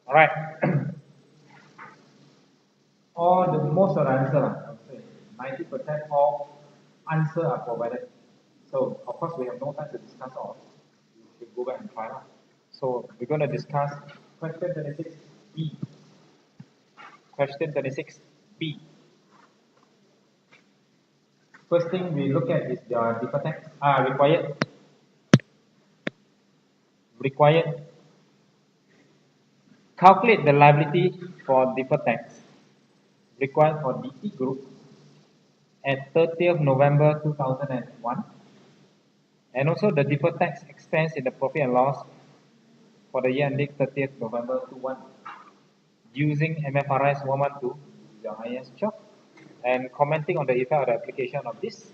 All right. All the most of the answer, I would say 90% of answer are provided. So of course we have no time to discuss all. You should go back and try out. So we're going to discuss question 26B. Question 26B. First thing we look at is the deferred tax. Required. Calculate the liability for deferred tax required for DT Group at 30th November 2001, and also the deferred tax expense in the profit and loss for the year ending 30th November 2021 using MFRS 112, the IAS 12, and commenting on the effect of the application of this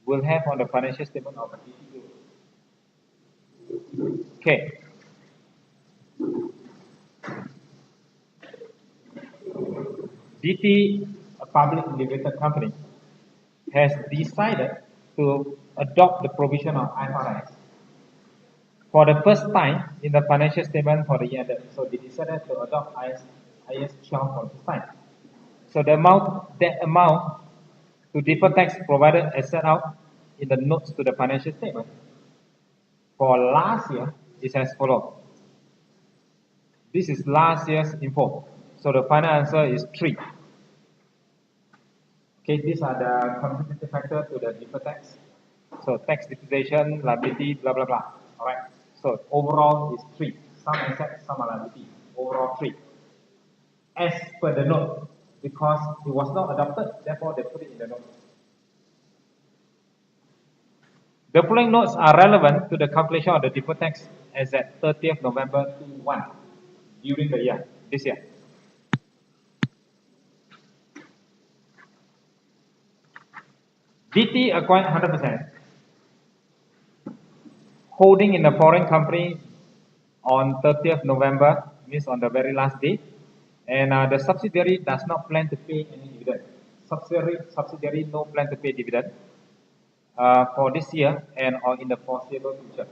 will have on the financial statement of the DT Group. Okay. DT, a public limited company, has decided to adopt the provision of IFRS for the first time in the financial statement for the year ended. So they decided to adopt IAS 12 for the first time. So that amount to deferred tax provided as set out in the notes to the financial statement for last year is as follows. This is last year's info. So the final answer is 3. Okay, these are the contributing factors to the deferred tax. So tax depreciation, liability, blah, blah, blah. All right. So overall is 3. Some assets, some liability. Overall 3. As per the note, because it was not adopted, therefore they put it in the note. The following notes are relevant to the calculation of the deferred tax as at 30th November 2021 during the year, this year. DT acquired 100%, holding in a foreign company on 30th November, means on the very last day, and the subsidiary does not plan to pay any dividend. Subsidiary no plan to pay dividend for this year and or in the foreseeable future.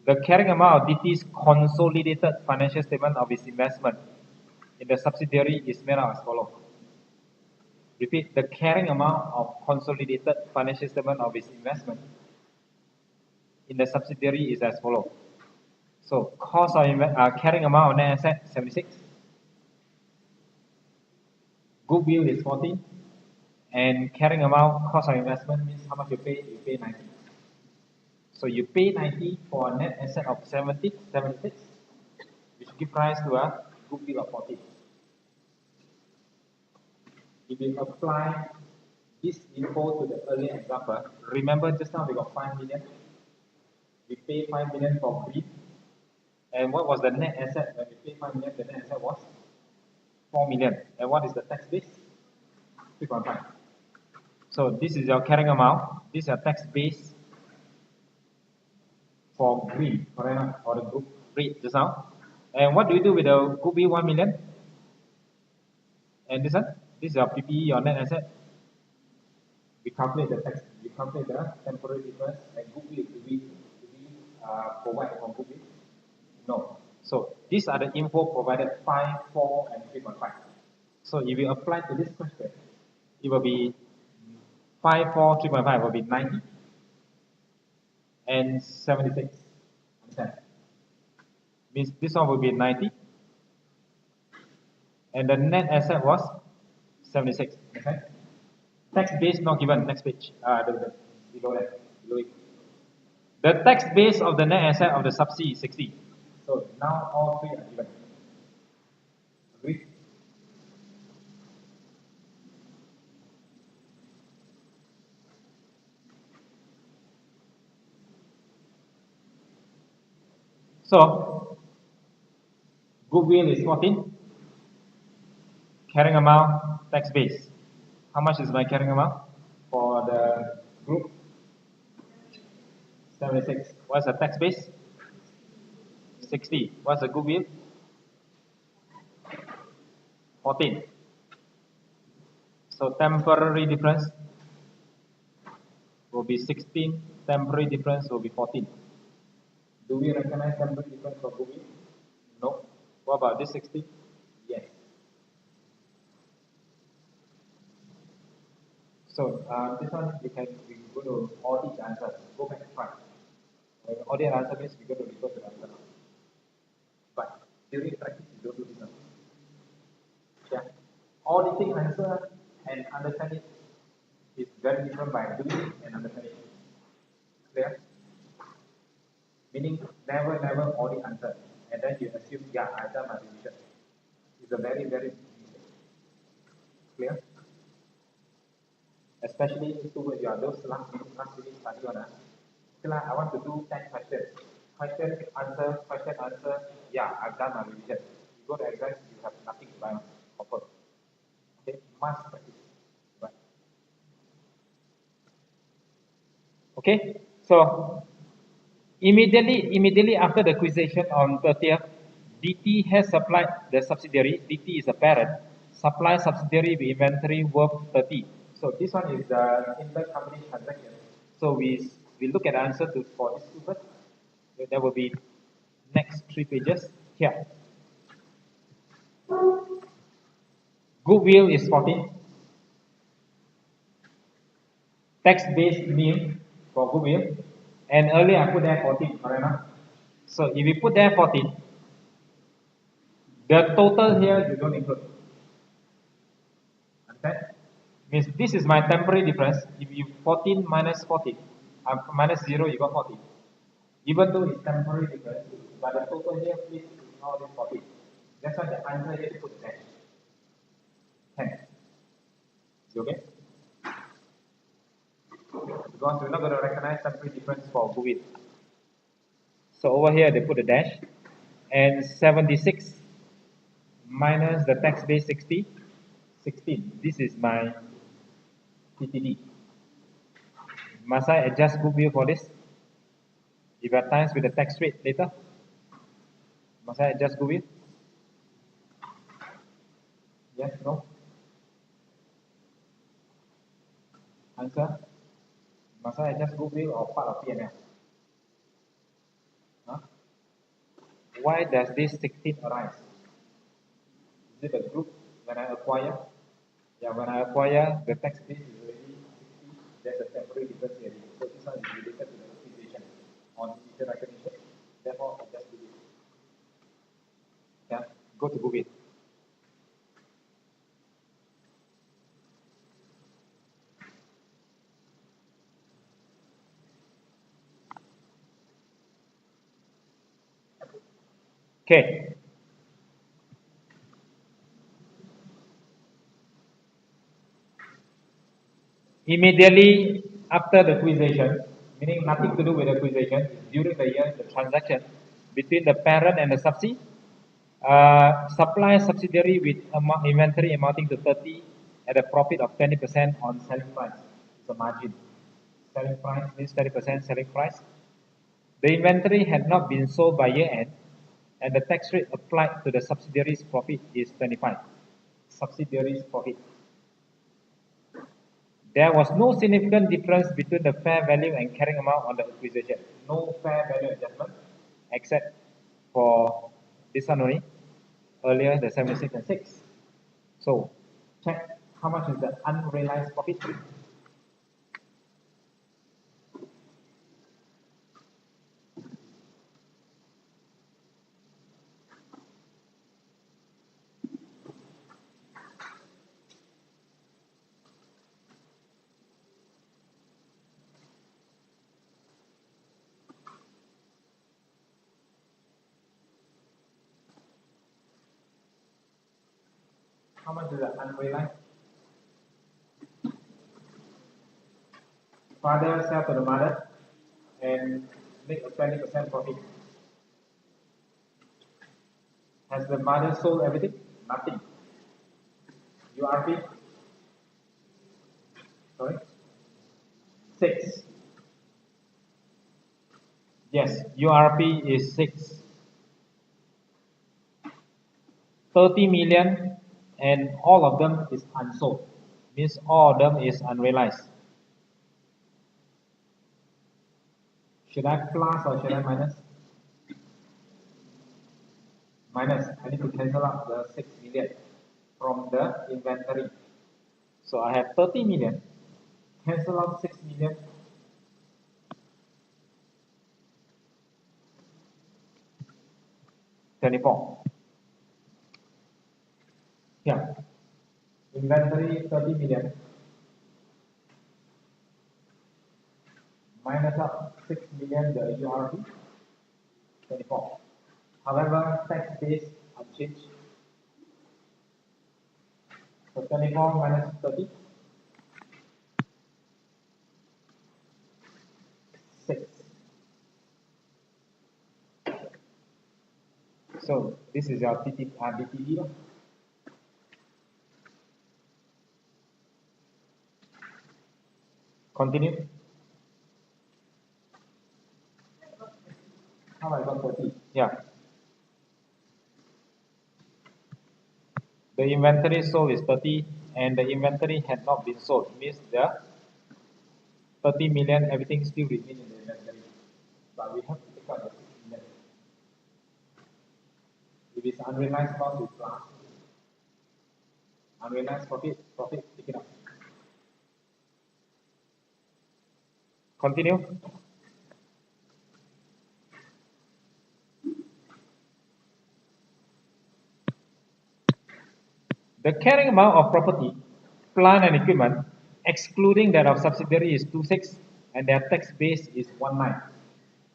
The carrying amount of DT's consolidated financial statement of its investment in the subsidiary is made out as follows. Repeat, the carrying amount of consolidated financial statement of its investment in the subsidiary is as follows. So cost of carrying amount of net asset 76, goodwill is 14, and carrying amount cost of investment means how much you pay 90. So you pay 90 for a net asset of 76, which gives rise to a goodwill of 14. If you apply this info to the earlier example, remember just now we got 5 million. We pay 5 million for green. And what was the net asset when we pay 5 million? The net asset was 4 million. And what is the tax base? 3.5. So this is your carrying amount. This is your tax base for green, correct? Or the group rate just now. And what do you do with the goodwill 1 million? And this one? This is your PPE, your net asset. We calculate the tax. We calculate the temporary difference and goodwill. Do we provide for goodwill? No. So these are the info provided 5, 4, and 3.5. So if you apply to this question, it will be 5, 4, 3.5 will be 90 and 76. Understand? Means this one will be 90 and the net asset was 76. Okay? Tax base not given. Next page. Below that. Below it. The tax base of the net asset of the subsidy is 60. So now all 3 are given. Agree? So goodwill is 14. Carrying amount, tax base. How much is my carrying amount for the group? 76. What's the tax base? 60. What's the goodwill? 14. So temporary difference will be 16. Temporary difference will be 14. Do we recognize temporary difference for goodwill? What about this 60? Yes. So this one we go to audit the answer. Go back and try. Audit answer means we go to refer to the answer. But during practice, you don't do this one. Yeah. Auditing answer and understanding is very different by doing and understanding. Clear? Meaning never audit answer. And then you assume, yeah, I've done my revision. It's a very clear. Especially towards your those last minute study on I want to do 10 questions. Question, answer. Yeah, I've done my revision. You go to exam, you have nothing to buy on offer. Okay, must practice. Right. Okay, so immediately after the acquisition on 30th, DT has supplied the subsidiary. DT is a parent. Supply subsidiary with inventory worth 30. So this one is the intercompany transaction. So we look at the answer for this two first. There will be next 3 pages here. Goodwill is 14. Tax-based meal for goodwill. And earlier I put there 14, correct? So if we put there 14, the total here you don't include. Understand? Means this is my temporary difference. If you 14 minus 14, minus 0, you got 14. Even though it's temporary difference, but the total here, please ignore this 14. That's why the answer here is put 10. 10. Is it okay? Because we're not going to recognize temporary difference for goodwill. So over here they put a dash, and 76 minus the tax base 60, 16. This is my TTD. Must I adjust goodwill for this? If I times with the tax rate later, must I adjust goodwill? Yes, no? Answer? Must I adjust goodwill or part of P&L? Huh? Why does this 16 arise? Is it a group when I acquire? Yeah, when I acquire, the tax base is already 60. There's a temporary difference here. So this one is related to the acquisition on initial recognition. Therefore, adjust goodwill. Yeah, go to goodwill. Okay. Immediately after the acquisition, meaning nothing to do with acquisition, during the year, the transaction between the parent and the subsidiary, supply subsidiary with inventory amounting to 30 at a profit of 20% on selling price. It's a margin. Selling price means 30% selling price. The inventory had not been sold by year end, and the tax rate applied to the subsidiary's profit is 25. Subsidiary's profit. There was no significant difference between the fair value and carrying amount on the acquisition. No fair value adjustment, except for this one only, earlier the 76 and 6. So, check how much is the unrealized profit. How much is the unrealized? Father sell to the mother and make a 20% profit. Has the mother sold everything? Nothing. URP? Sorry? 6. Yes, URP is 6. 30 million and all of them is unsold. Means all of them is unrealized. Should I plus or should I minus? minus, I need to cancel out the 6 million from the inventory. So I have 30 million, cancel out 6 million, $24. Yeah, inventory 30 million, minus up 6 million the URP, 24. However, tax base unchanged. So 24 minus 30, 6. So this is your DTV. Continue. How I got 30? Yeah. The inventory sold is 30 and the inventory had not been sold. Means the 30 million, everything still remain in the inventory. But we have to take out the 6 million. If it's unrealized loss, we plus. Unrealized profit, take it out. Continue. The carrying amount of property, plant and equipment, excluding that of subsidiary is 26 and their tax base is 19.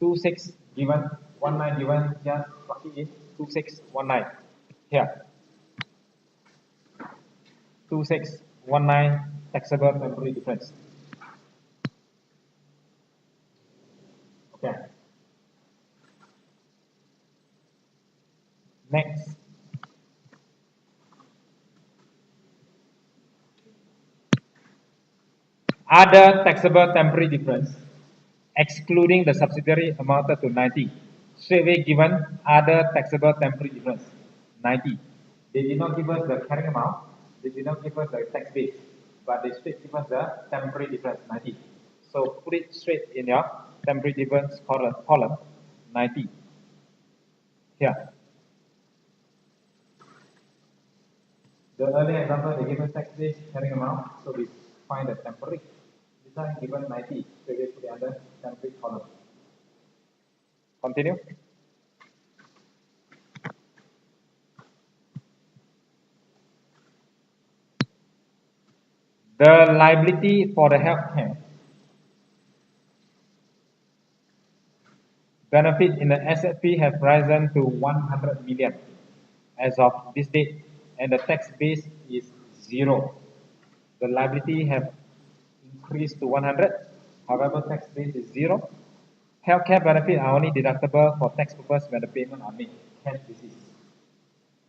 26 given, 19 given, just plug it in, 2619. Here. 2619 taxable temporary difference. Okay. Next. Other taxable temporary difference, excluding the subsidiary, amounted to 90. Straightway given other taxable temporary difference, 90. They did not give us the carrying amount, they did not give us the tax base, but they straight give us the temporary difference, 90. So put it straight in your temporary difference column 90. Here. The earlier example, they give us tax base, carrying amount, so we find the temporary. This one given 90, so we put it under temporary column. Continue. The liability for the healthcare benefit in the SFP have risen to 100 million as of this date, and the tax base is 0. The liability have increased to 100, however, tax base is 0. Healthcare benefit are only deductible for tax purpose when the payment are made cash basis.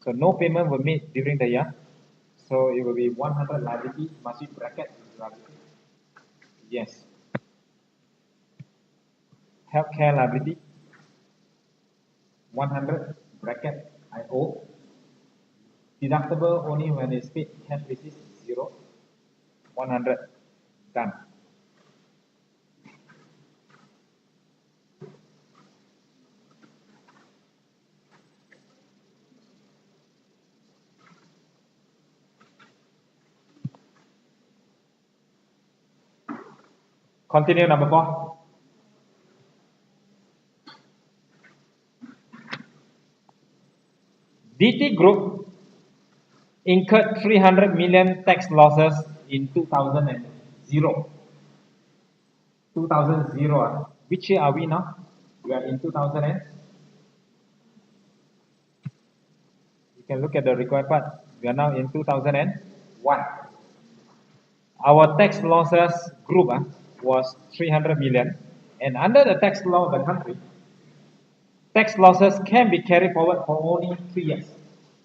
So no payment were made during the year, so it will be 100 liability. Must we bracket liability? Yes. Healthcare liability 100 bracket I owe. Deductible only when it's paid cash basis 0. 100 done. Continue number 4. DT Group incurred 300 million tax losses in 2000. 2000. Which year are we now? We are in 2000. You can look at the required part. We are now in 2001. Our tax losses group was 300 million, and under the tax law of the country, tax losses can be carried forward for only 3 years.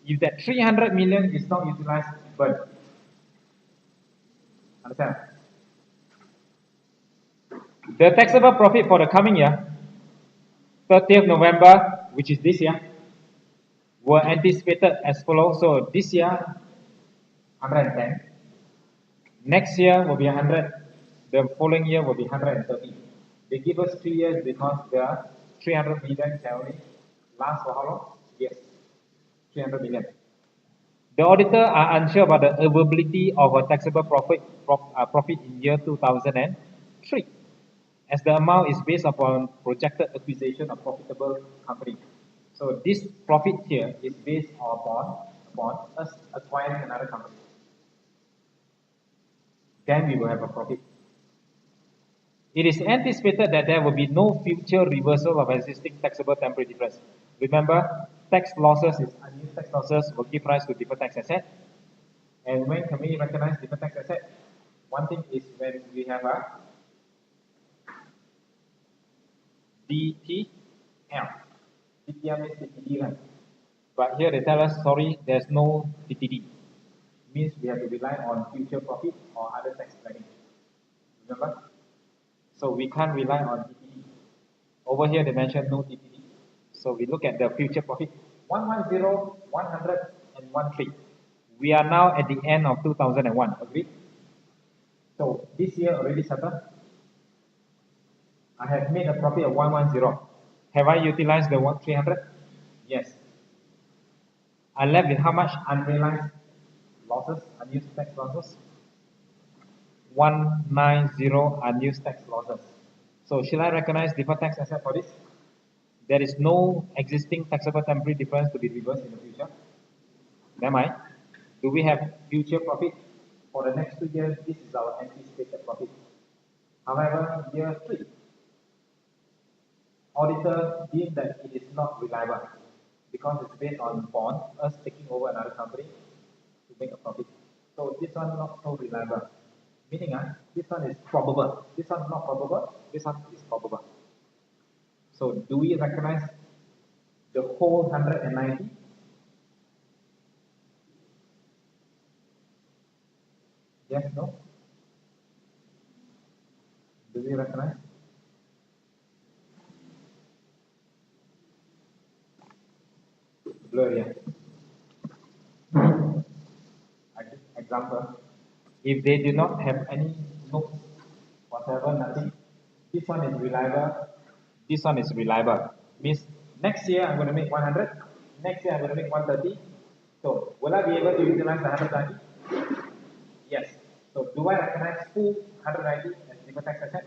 If that 300 million is not utilized, but understand? The taxable profit for the coming year, 30th November, which is this year, were anticipated as follows. So this year, 110. Next year will be 100. The following year will be 130. They give us 3 years because the 300 million can only last for how long? Yes. 300 million. The auditor are unsure about the availability of a taxable profit in year 2003, as the amount is based upon projected acquisition of profitable company. So this profit here is based upon us acquiring another company. Then we will have a profit. It is anticipated that there will be no future reversal of existing taxable temporary difference. Remember, tax losses is unused tax losses will give rise to deferred tax asset. And when can we recognize deferred tax asset? One thing is when we have a DTL. DTL means TTD, right? But here they tell us, sorry, there's no TTD. Means we have to rely on future profit or other tax planning. Remember? So we can't rely on TTD. Over here they mentioned no TTD. So we look at the future profit. 110, 100, and 13. We are now at the end of 2001. Agreed? So this year already settled. I have made a profit of 110. Have I utilized the 300? Yes. I left with how much unrealized losses, unused tax losses? 190 unused tax losses. So should I recognize deferred tax asset for this? There is no existing taxable temporary difference to be reversed in the future. Am I? Do we have future profit? For the next 2 years, this is our anticipated profit. However, year 3, auditor deemed that it is not reliable because it's based on bond, us taking over another company to make a profit. So this one not so reliable. Meaning this one is probable. This one is not probable. This one is probable. So do we recognize the whole 190? Yes, no? Do we recognize? Blur, yeah. Example, if they do not have any notes, whatever, nothing, this one is reliable, this one is reliable. Means next year I'm going to make 100, next year I'm going to make 130. So will I be able to utilize the 190? Yes. So do I recognize full 190 as deferred tax asset?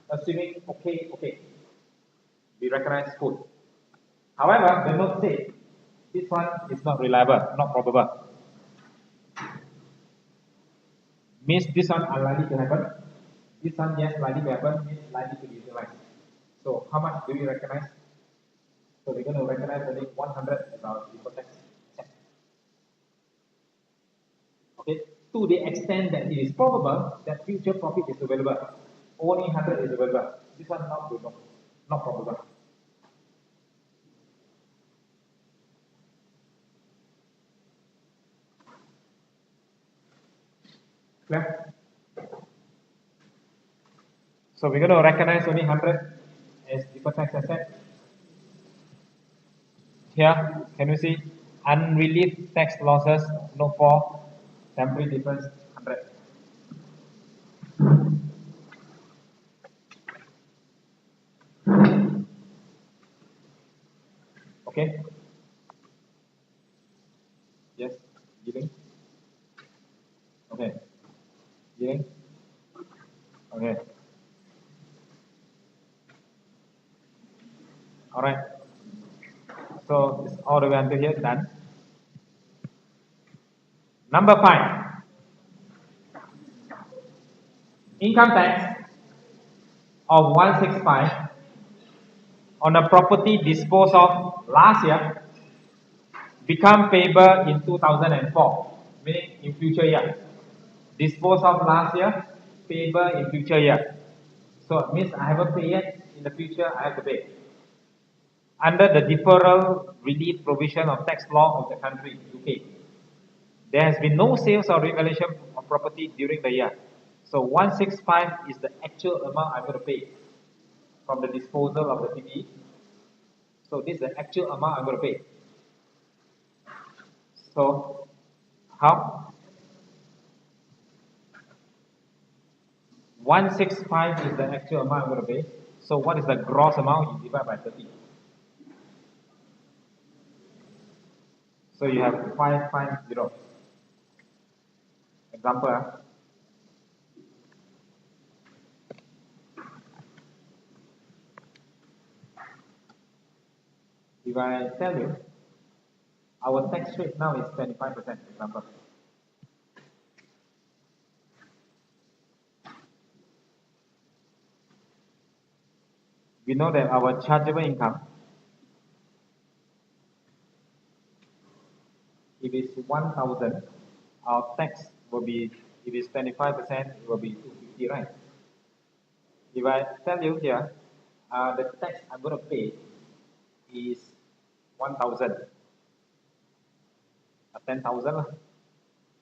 Assuming okay, we recognize full. However, the note says this one is not reliable, not probable. Means this one unlikely to happen. This one yes likely to happen, means likely to be utilized. So how much do we recognize? So we're going to recognize only 100 as our deferred tax asset. Okay, to the extent that it is probable that future profit is available, only 100 is available. This one not probable. Clear? So we're going to recognize only 100 as deferred tax asset. Here, can you see unrelieved tax losses, no for temporary difference 100. Okay. Yes, giving. Okay. Giving. Okay. All right. So it's all the way until here done. Number 5. Income tax of 165 on a property disposed of last year become payable in 2004, meaning in future year. Disposed of last year, payable in future year. So it means I haven't paid yet, in the future I have to pay. Under the deferral relief provision of tax law of the country, UK, there has been no sales or revaluation of property during the year. So 165 is the actual amount I'm going to pay from the disposal of the PPE. So this is the actual amount I'm going to pay. So how? 165 is the actual amount I'm going to pay. So what is the gross amount? You divide by 30. So you have 550. Example, if I tell you our tax rate now is 25%, example. We know that our chargeable income, if it's 1,000, our tax will be, if it's 25%, it will be 250, right? If I tell you here, the tax I'm going to pay is 1,000, 10,000 lah.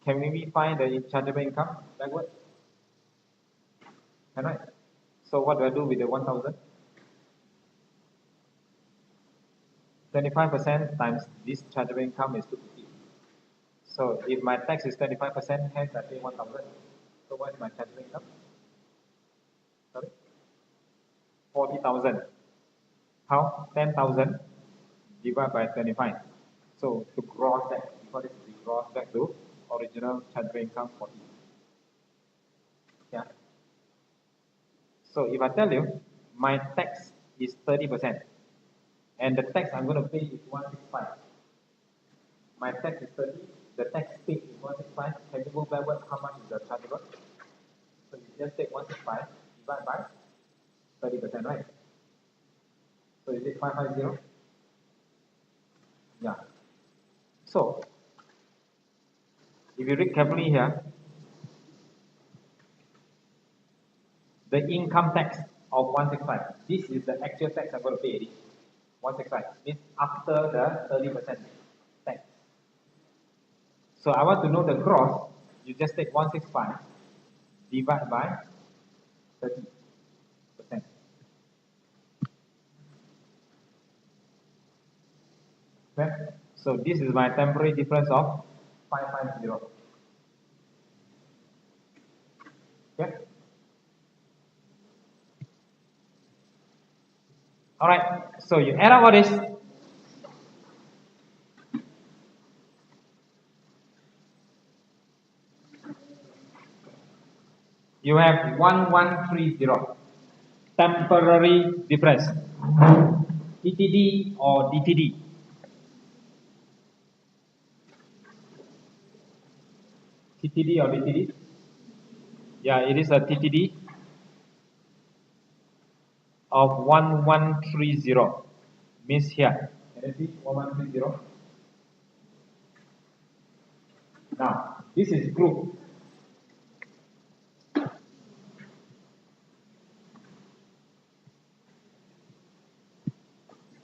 Can we find the chargeable income backward? Can I? So what do I do with the 1,000? 25% times this chargeable income is 250. So if my tax is 25%, hence I pay 1,000. So what is my chargeable income? Sorry? 40,000. How? 10,000 divided by 25. So to gross that, because it's the gross back to original chargeable income 40. Yeah. So if I tell you my tax is 30%, and the tax I'm going to pay is 165. My tax is 30, the tax paid is 165. Can you go backward? How much is the chargeable? So you just take 165 divided by 30%, right? So is it 550? Yeah. So if you read carefully here, the income tax of 165. This is the actual tax I'm going to pay. 165 means after the 30% tax. So I want to know the gross. You just take 165 divided by 30%. Okay. So this is my temporary difference of 550. Okay. All right. So you add up all this. You have 1130 temporary difference, TTD or DTD. TTD or DTD? Yeah, it is a TTD of 1130. Means here. Can you see 1130? Now, this is group.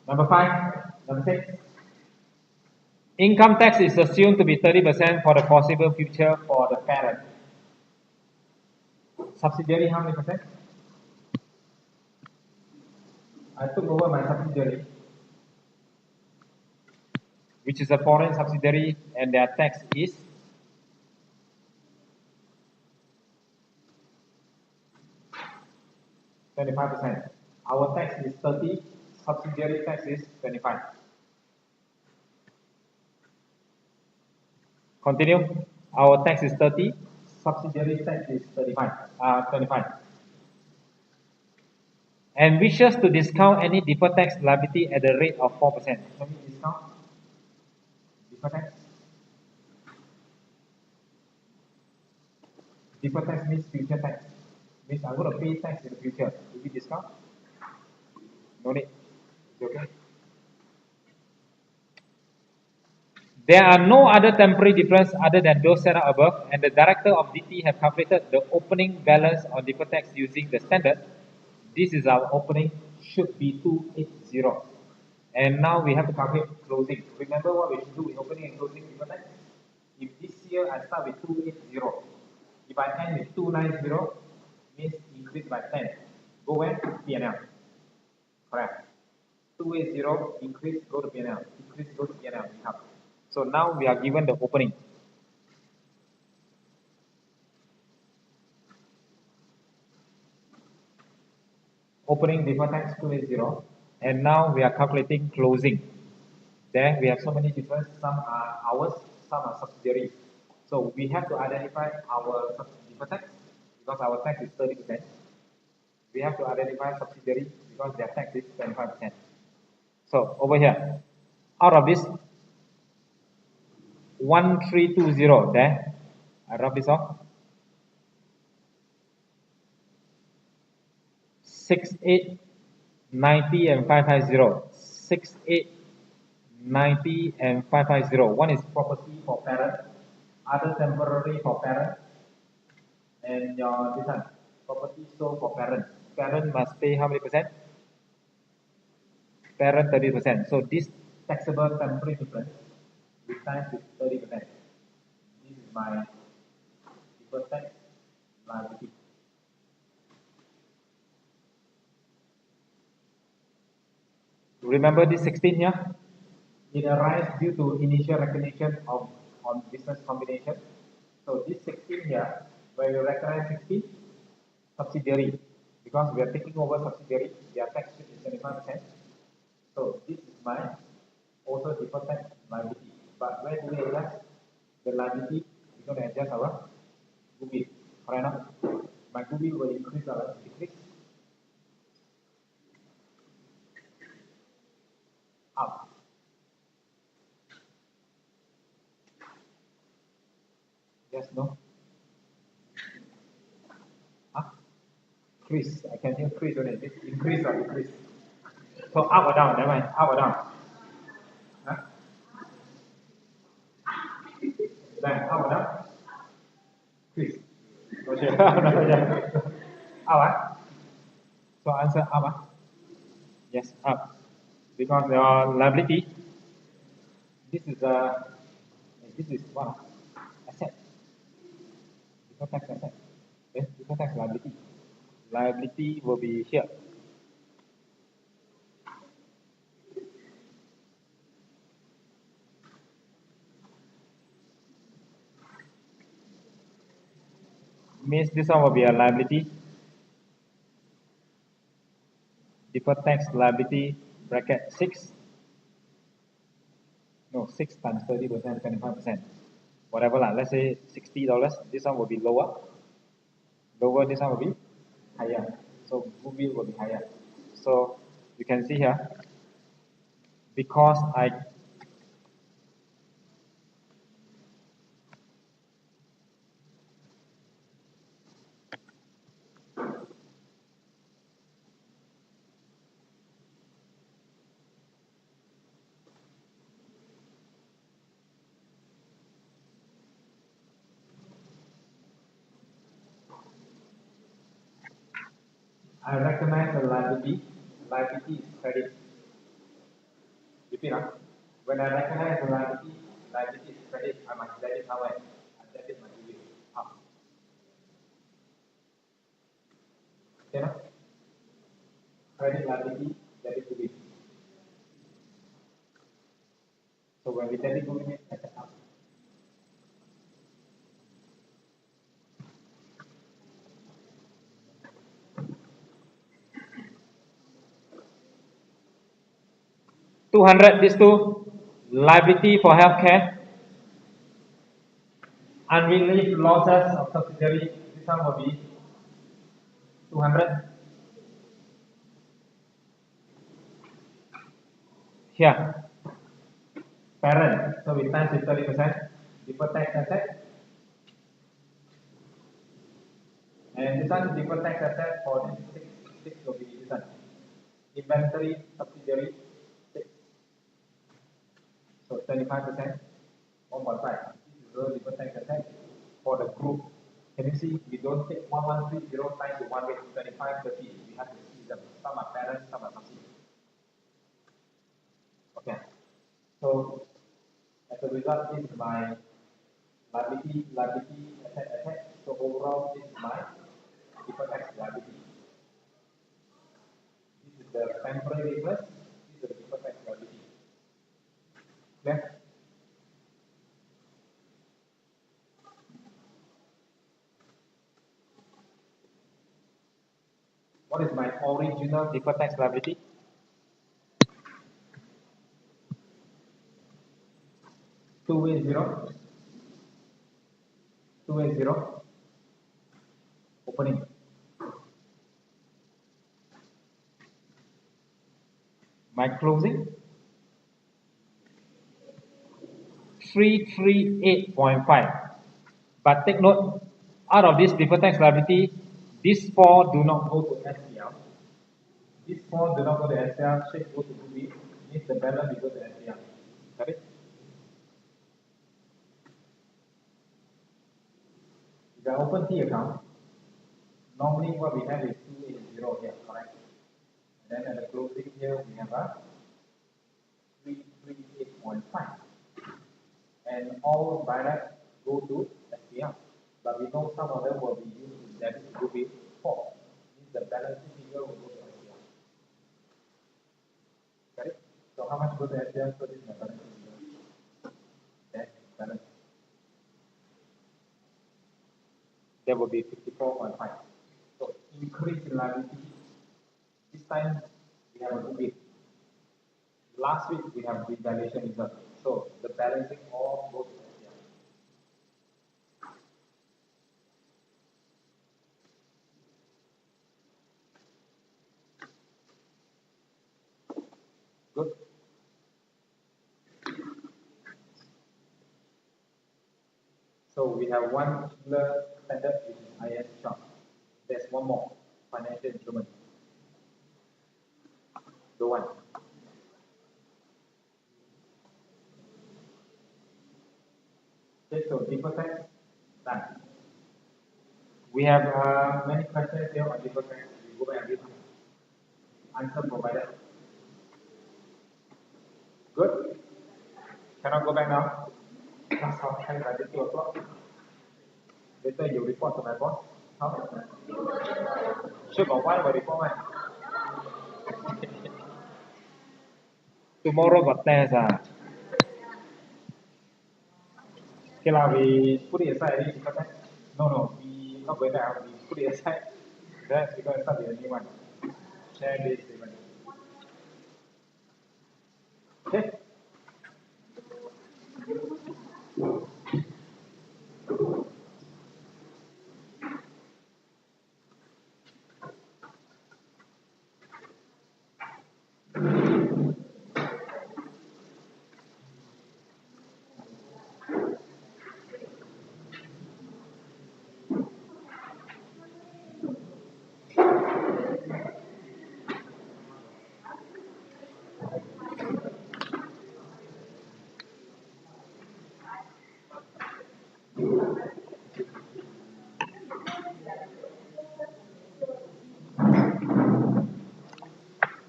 Number 5, number 6. Income tax is assumed to be 30% for the foreseeable future for the parent. Subsidiary, how many percent? I took over my subsidiary, which is a foreign subsidiary, and their tax is 25%. Our tax is 30, subsidiary tax is 25. Continue. Our tax is 30, subsidiary tax is 25. And wishes to discount any deferred tax liability at the rate of 4%. Can we discount deferred tax? Deferred tax means future tax. Means I'm going to pay tax in the future. Do we discount? No need. It's okay. There are no other temporary difference other than those set out above, and the director of DT have calculated the opening balance on deferred tax using the standard. This is our opening, should be 280. And now we have to calculate closing. Remember what we should do in opening and closing deferred tax? If this year I start with 280, if I end with 290, means increase by 10. Go where? P&L. Correct. 280 increase, go to P&L. Increase, go to P&L. Income. So now we are given the opening. Opening deferred tax 280, and now we are calculating closing. There we have so many different, some are ours, some are subsidiary. So we have to identify our deferred tax because our tax is 30%. We have to identify subsidiary because their tax is 25%. So over here, out of this 1320 there, I rub this off. 68, 90 and 550. 68, 90 and 550. One is property for parent, other temporary for parent, and your this one, property sold for parent. Parent must pay how many percent? Parent 30%. So this taxable temporary difference we times with 30%. This is my deferred tax liability. Remember this 16 here? It arises due to initial recognition of on business combination. So this 16 here, when you recognize 16, subsidiary, because we are taking over subsidiary, their tax rate is 25%. So this is my also deferred tax liability. But where do we adjust the liability? We're going to adjust our goodwill. Correct enough? My goodwill will increase or decrease? Up. Yes, no? Huh? Increase. I can hear increase on it. Increase or decrease? So up or down? Never mind. Up or down? Huh? Then up or down? Increase. Okay. Up, So answer up, Yes, up. Because your liability, this is what? Asset. Deferred tax asset. Okay, deferred tax liability. Liability will be here. Means this one will be a liability. Deferred tax liability bracket 6. No, 6 times 30%, 25%. Whatever lah. Let's say $60. This one will be lower. Lower, this one will be higher. So goodwill will be higher. So you can see here, because I recognize the liability. Liability is credit. Repeat, huh? When I recognize the liability is credit, I must debit somewhere. I debit my goodwill. Up. Okay, no? Credit liability, debit goodwill. So when we debit goodwill, I set up. $200, these two, liability for healthcare, unrelieved losses of subsidiary, this one will be 200. Here, parent, so we times with 30%, deferred tax asset, and this one deferred tax asset for this 6 will be this one. Inventory subsidiary 6. So 25%, 1.5. This is the deferred tax asset for the group. Can you see? We don't take 1130 times to 1 rate 25, 30. We have to see them. Some are parents, some are subsidiary. Okay. So as a result, this is my liability, asset. So overall, this is my deferred tax liability. This is the temporary interest. This is the deferred tax liability. Clear? What is my original deferred tax liability? 280, 280, opening. My closing, 338.5. But take note, out of this deferred tax liability, these four do not go to SCL. These four do not go to SCL, straight go to goodwill, means the balance will go to SCL. Got it? If I open T account, normally what we have is 280 here, correct? And then at the closing here, we have a 338.5. And all direct go to SPR. But we know some of them will be used to debit goodwill 4. Means the balancing figure will go to SPR. Got it? So how much goes to SPR? So this is the balancing figure. Then balance. That will be 54.5. So increase in liability. This time we have a goodwill. Last week we have revaluation reserve. So the balancing all goes to SPR. Good. So we have one particular standard which is IS chart. There's one more financial instrument. The one. Okay, so deferred tax done. We have many questions here on deferred tax. We go back and read. Answer provided. Good. Cannot go back now. Class of 10 by 2 o'clock. Later you report to my boss. How? Sure, got one will report one. Tomorrow got test. Okay, we put it aside already because no, we not going back. We put it aside. That's because it's not the only one. Share this even. Okay.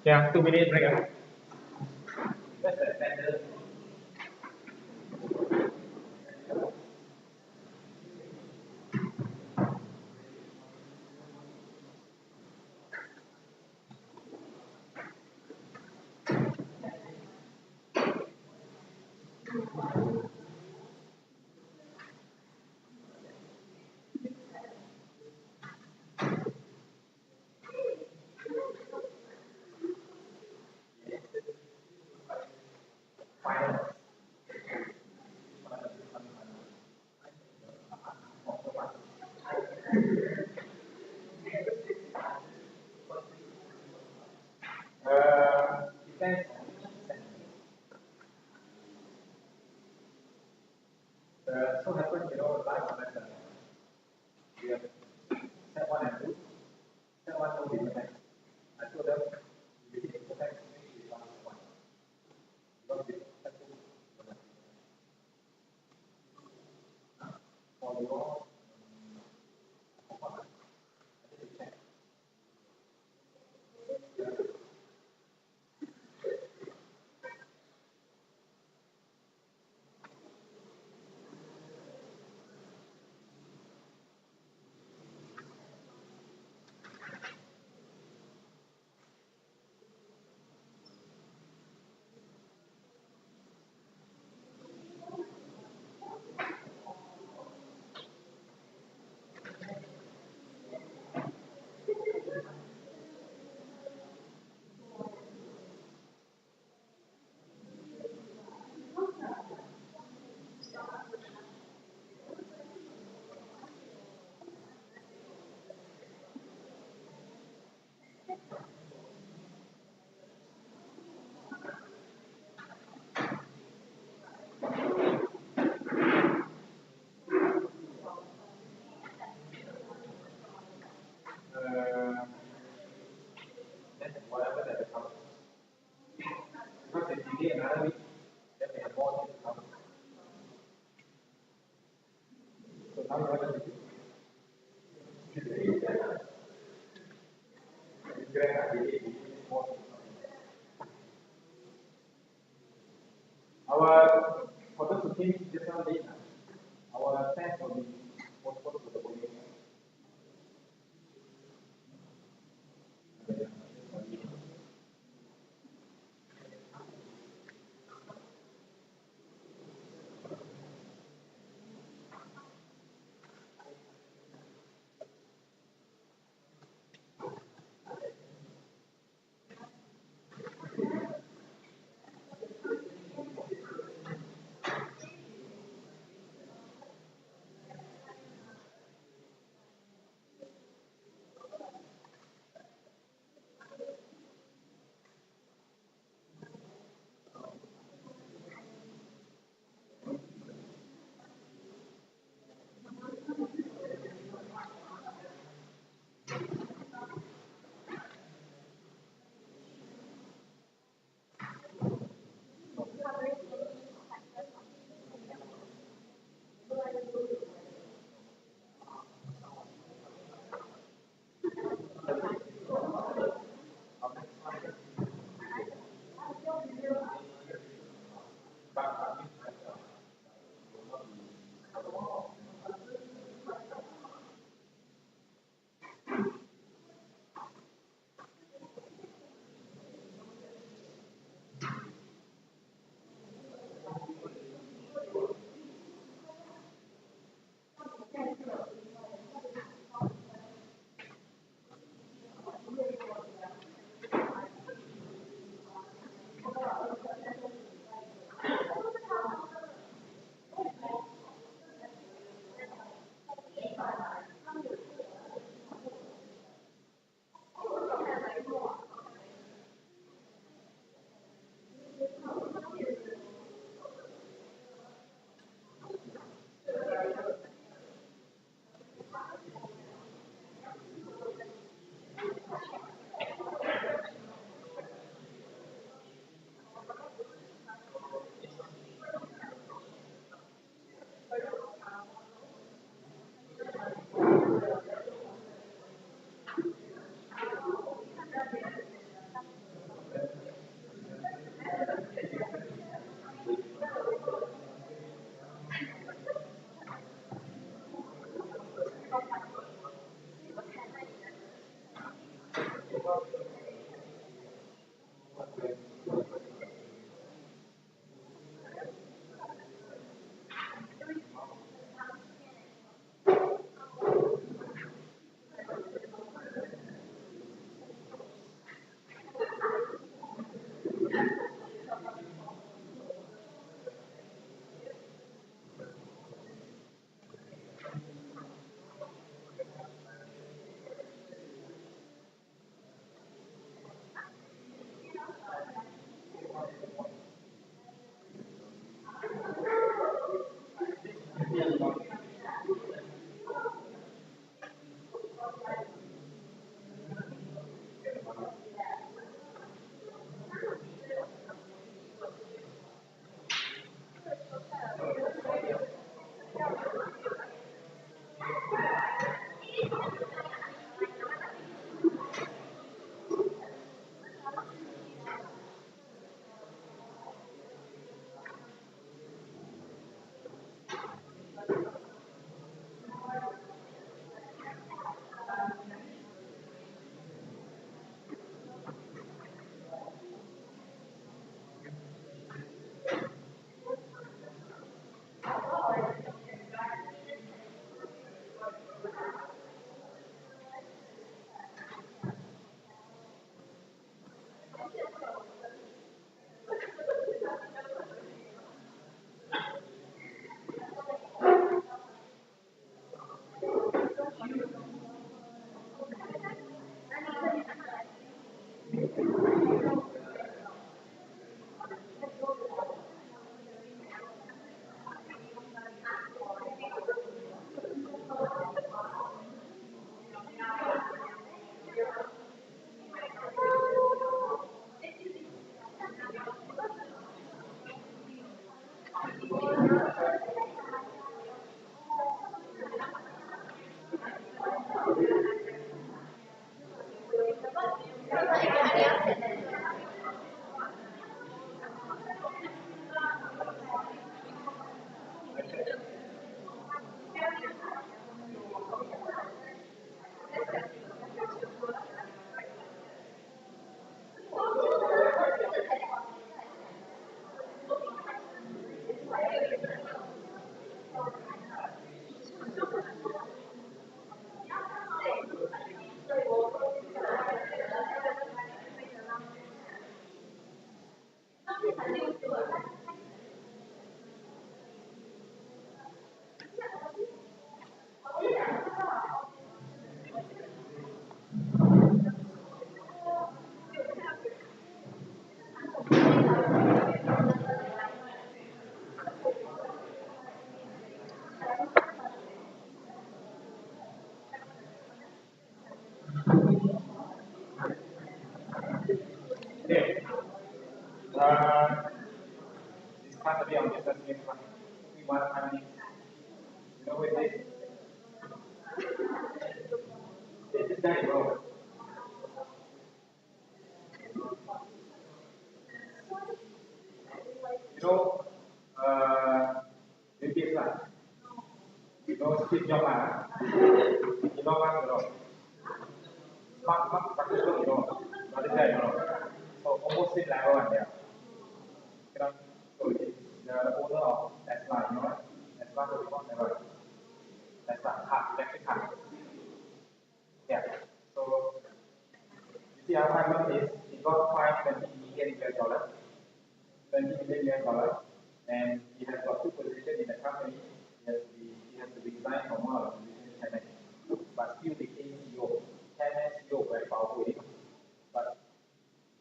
Yeah, 2 minutes break. That's the standard. Depends on which segment. So happen, last semester, we have set 1 and 2, set 1 no deferred tax. I told them, you need deferred tax, make it last 1. Because we set 2 deferred tax. For your, I need to check. Our for those who came just now late, our test will be postponed to the morning. one money. You know what it is? This guy, bro. You know, this is like, you know, Steve Jobs, you know what, bro? Mark Zuckerberg, you know, not this guy, you know. So almost same level and there. You know, so he's the owner of Tesla, you know what? Tesla, so we want never. Tesla, car, electric car. Yeah. So you see how happened is he got fined 20 million US dollars, 20 million US dollars, and he has got two positions in the company. He has to resign from one of the positions in China, but still became CEO. China CEO very powerful, but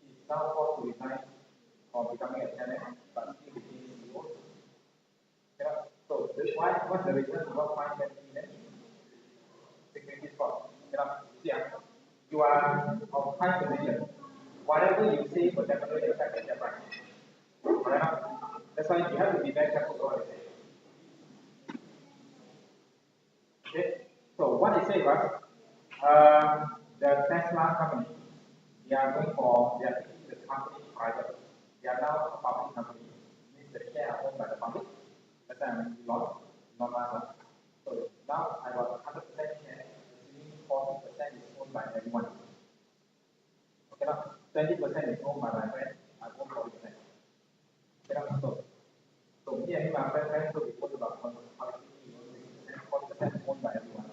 he's now forced to resign from becoming a chairman, but still became CEO. Yeah. So this what's the reason he got fined 20 million? Security fraud. Yeah, you are of high position. Whatever you say will definitely affect the share price. Alright? That's why you have to be very careful what you say. Okay? So what they say was, the Tesla company, they are taking the company private. They are now a public company. Means the share are owned by the public. That's why I'm Elon Musk. So now I got 100% share, assuming 40% is owned by everyone. Okay, now 20% is owned by my friend, I own 40%. Okay, now, so me and my friend, so we put about 40% owned by everyone.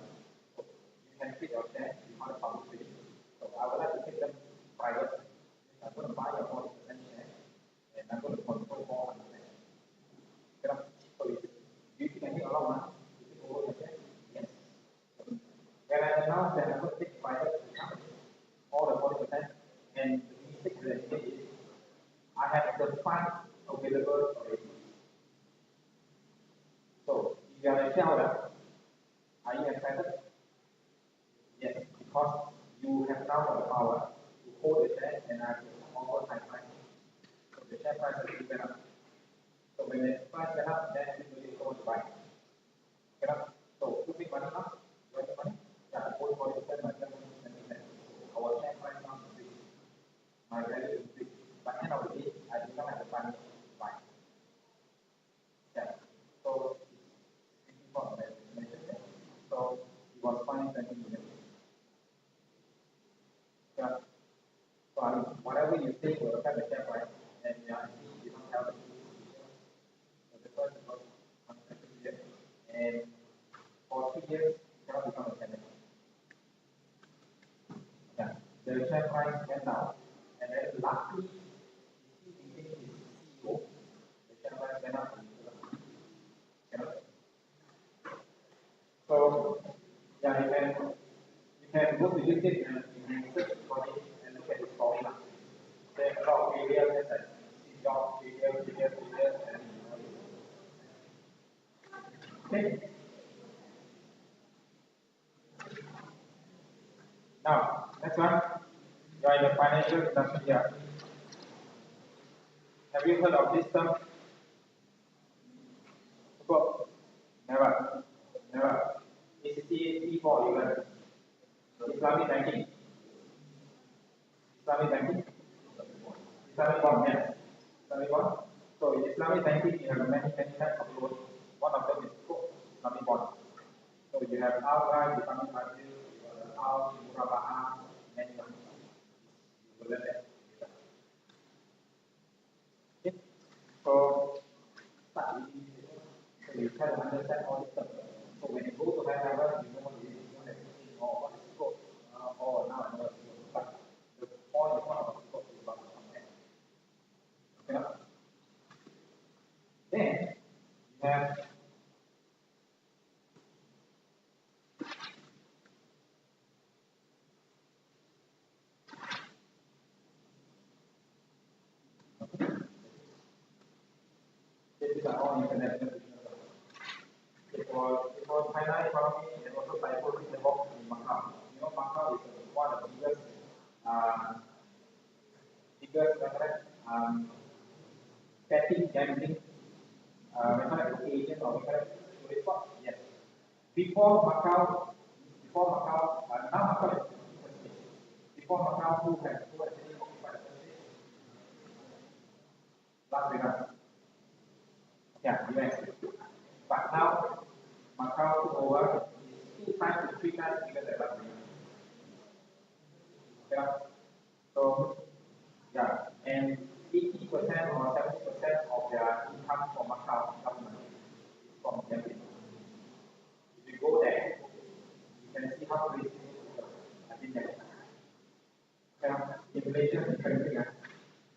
So you can take your share, you want to publish it. So I would like to take them private. I'm going to buy your 40% share, and I'm going to control 400%. Okay, now, so do you think I need a lot of money? Do you think over your share? Yes. When I announce that I'm going to take private the company, all the 40%, and the mistake that I made is I have the funds available already. So if you are a shareholder, are you excited? Yes, because you have now got the power to hold the share and I have to offer high price. So the share price has went up. So when the price went up, then everybody is going to buy. Okay, so who make money now? You make money? Yeah, I hold 40%, my friend owns 10%. Our share price now increase. My value increase. But end of the day, I do not have the money to buy. Yeah. So so he was fined 20 million. Yeah. So I mean, whatever you say will affect the share price, and you don't have the so the first was 20 million, and for 3 years, you cannot become a tenant. Yeah. The share price went down, and then luckily, he became his CEO. The share price went up. So, yeah, you can go to YouTube and you can search for it and look at the story. There are a lot of videos that Steve Jobs, videos, and okay. Now, next one. You are in the financial industry here. Have you heard of this term? Never. Never. It's T4 even. Islamic banking. Islamic banking. Islamic bond, yes. Islamic bond. So in Islamic banking, you have many types of loans. One of them is called Islamic bond. So you have outright, Islamic banking, you have out, murabaha, many ones. You will learn that later. Okay. So start with this. So you try to understand all this stuff. So when you go to high level, you know that what is code, or now I know what is code. But the point is not about code, it's about the context. Okay. Then you have these are all international business. For China economy and also agent or we call it tourist spot? Yes. Before Macau, now Macau is first stage. Before Macau, who actually occupied the first stage? Las Vegas. Yeah, US. But now Macau took over is 2 times to 3 times bigger than Las Vegas. Yeah. So yeah, and 80% or 70% of their income from Macau government is from gambling. If you go there, you can see how crazy it is. I've been there. In Malaysia, you can think,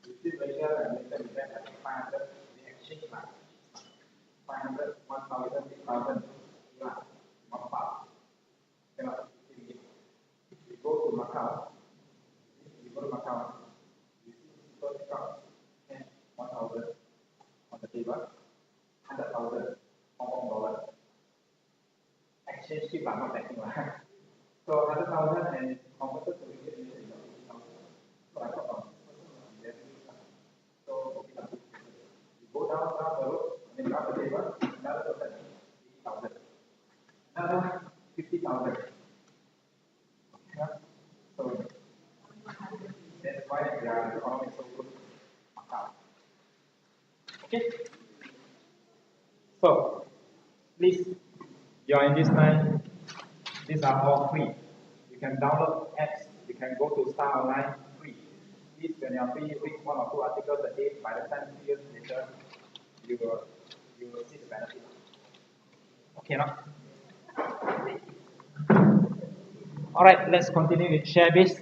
you see Malaysia and Malaysia, we have like 500, the exchange like 500, 1,000, 6,000, yeah, one part. Cannot if you go to Macau, you see people pick up 10, 1,000 on the table, 100,000 Hong Kong dollar. Exchange cheap, but not taxing. So 100,000 and converted to ringgit is 80,000. So I thought, so okay, you go down the road, and then up the table, another person, 80,000. Another 50,000. Yeah. So that's why their economy is so good. Okay. So please join this time. These are all free. You can download apps. You can go to Star Online free. Please, when you are free, read 1 or 2 articles a day. By the time 3 years later, you will see the benefit. Okay, now. All right, let's continue with share base.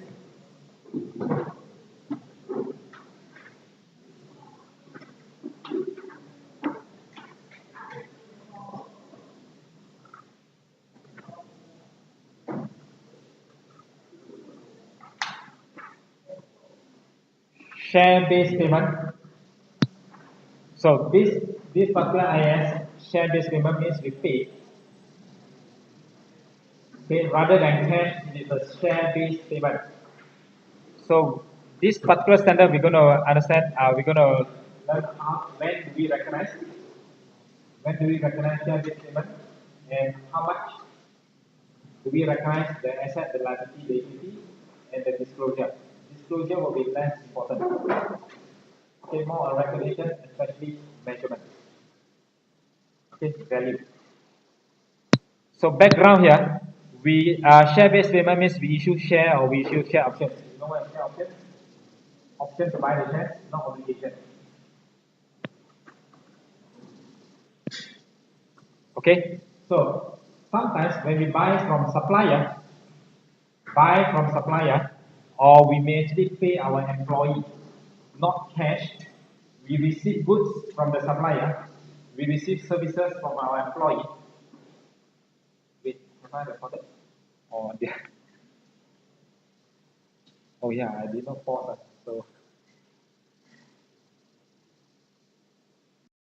Share-based payment. So this particular IS share-based payment means we pay. Okay, rather than cash, it is a share-based payment. So this particular standard we're going to understand. We're going to learn when do we recognize share-based payment, and how much do we recognize the asset, the liability, the equity, and the disclosure. Disclosure will be less important. Okay, more on recognition, especially measurement. Okay, value. So background here, we share-based payment means we issue share or we issue share options. You know what is share option? Option to buy the shares, not obligation. Okay, so sometimes when we buy from supplier, or we may actually pay our employee, not cash. We receive goods from the supplier, we receive services from our employee. Wait, have I recorded? Oh, yeah. Oh yeah, I did not pause. So